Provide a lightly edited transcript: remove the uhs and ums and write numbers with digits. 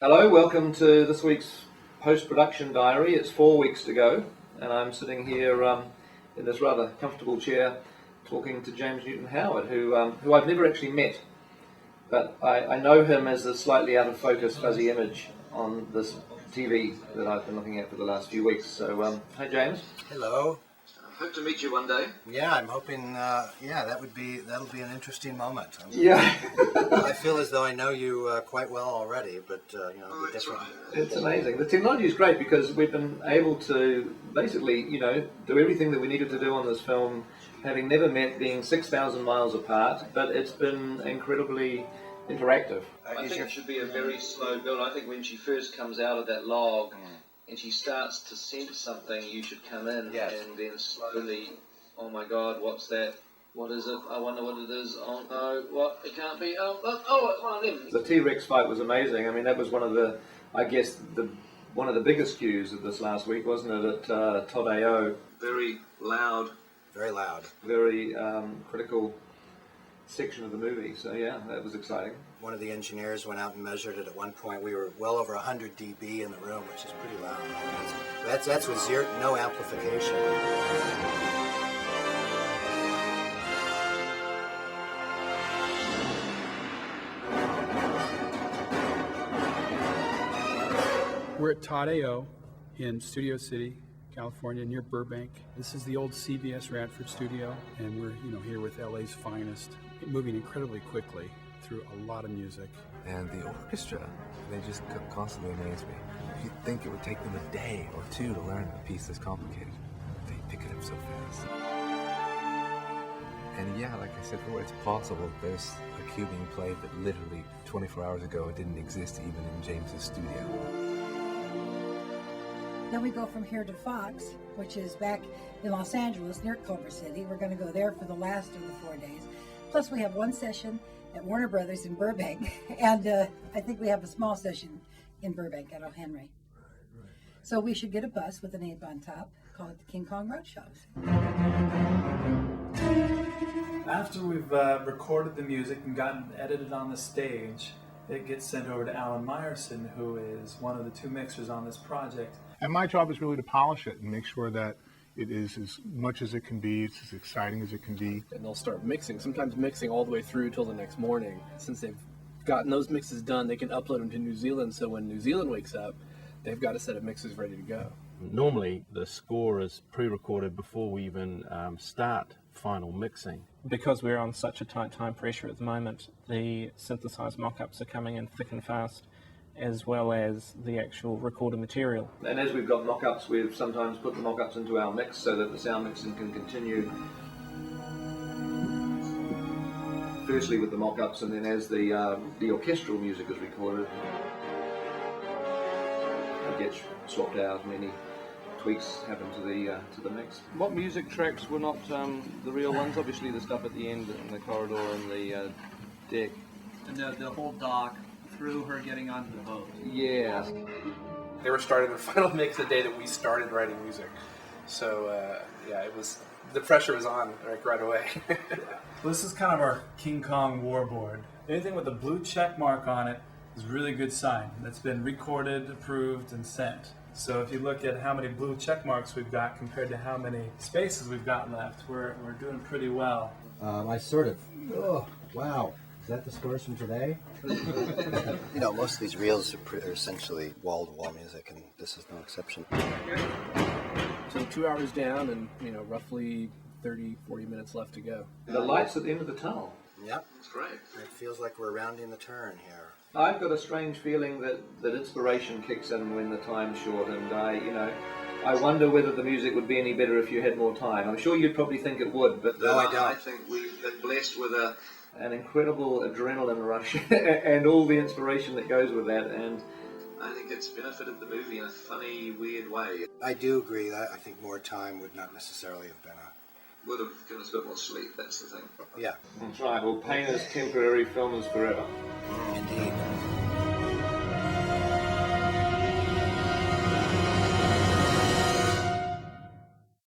Hello, welcome to this week's post-production diary. It's 4 weeks to go, and I'm sitting here in this rather comfortable chair talking to James Newton Howard, who I've never actually met, but I know him as a slightly out of focus fuzzy image on this TV that I've been looking at for the last few weeks. So, hi James. Hello. Hope to meet you one day. Yeah, I'm hoping. That'll be an interesting moment. Yeah. I feel as though I know you quite well already, but it'll be different. It's amazing. The technology is great because we've been able to basically, do everything that we needed to do on this film, having never met, being 6,000 miles apart, but it's been incredibly interactive. I think it should be a very slow build. I think when she first comes out of that log and she starts to sense something, you should come in and then slowly, oh my God, what's that? What is it? I wonder what it is. Oh no, what? It can't be. Oh, it's one of them. The T-Rex fight was amazing. I mean, that was one of the biggest cues of this last week, wasn't it? At Todd AO. Very loud. Very loud. Very critical section of the movie. So yeah, that was exciting. One of the engineers went out and measured it at one point. We were well over 100 dB in the room, which is pretty loud. That's with no amplification. We're at Todd AO in Studio City, California, near Burbank. This is the old CBS Radford studio, and we're here with LA's finest, moving incredibly quickly through a lot of music. And the orchestra, they just constantly amaze me. You'd think it would take them a day or two to learn a piece this complicated. They pick it up so fast. And yeah, like I said before, it's possible there's a cue being played that literally 24 hours ago it didn't exist even in James's studio. Then we go from here to Fox, which is back in Los Angeles near Culver City. We're going to go there for the last of the 4 days. Plus we have one session at Warner Brothers in Burbank, and I think we have a small session in Burbank at O. Henry. Right. So we should get a bus with an ape on top, call it the King Kong Roadshow. After we've recorded the music and gotten it edited on the stage, it gets sent over to Alan Meyerson, who is one of the two mixers on this project. And my job is really to polish it and make sure that it is as much as it can be, it's as exciting as it can be. And they'll start mixing, sometimes mixing all the way through till the next morning. Since they've gotten those mixes done, they can upload them to New Zealand, so when New Zealand wakes up, they've got a set of mixes ready to go. Normally, the score is pre-recorded before we even start final mixing. Because we're on such a tight time pressure at the moment, the synthesized mock-ups are coming in thick and fast, as well as the actual recorded material. And as we've got mock-ups, we've sometimes put the mock-ups into our mix so that the sound mixing can continue. Firstly with the mock-ups, and then as the orchestral music is recorded, it gets swapped out, and any tweaks happen to the mix. What music tracks were not the real ones? Obviously the stuff at the end in the corridor and the deck. And the whole dock through her getting onto the boat. Yeah. They were starting the final mix the day that we started writing music. So it was, the pressure was on right away. Well, this is kind of our King Kong warboard. Anything with a blue check mark on it is a really good sign. That's been recorded, approved, and sent. So if you look at how many blue check marks we've got compared to how many spaces we've got left, we're doing pretty well. Wow. Is that the scores from today? Most of these reels are essentially wall-to-wall music, and this is no exception. So 2 hours down and, roughly 30, 40 minutes left to go. The lights at the end of the tunnel. Yep. That's great. It feels like we're rounding the turn here. I've got a strange feeling that inspiration kicks in when the time's short, and I wonder whether the music would be any better if you had more time. I'm sure you'd probably think it would, but no, I don't. I think we've been blessed with an incredible adrenaline rush and all the inspiration that goes with that, and I think it's benefited the movie in a funny, weird way. I do agree that I think more time would not necessarily have been would have given us a bit more sleep, that's the thing. Yeah. That's right. Well, pain is temporary, film is forever. Indeed.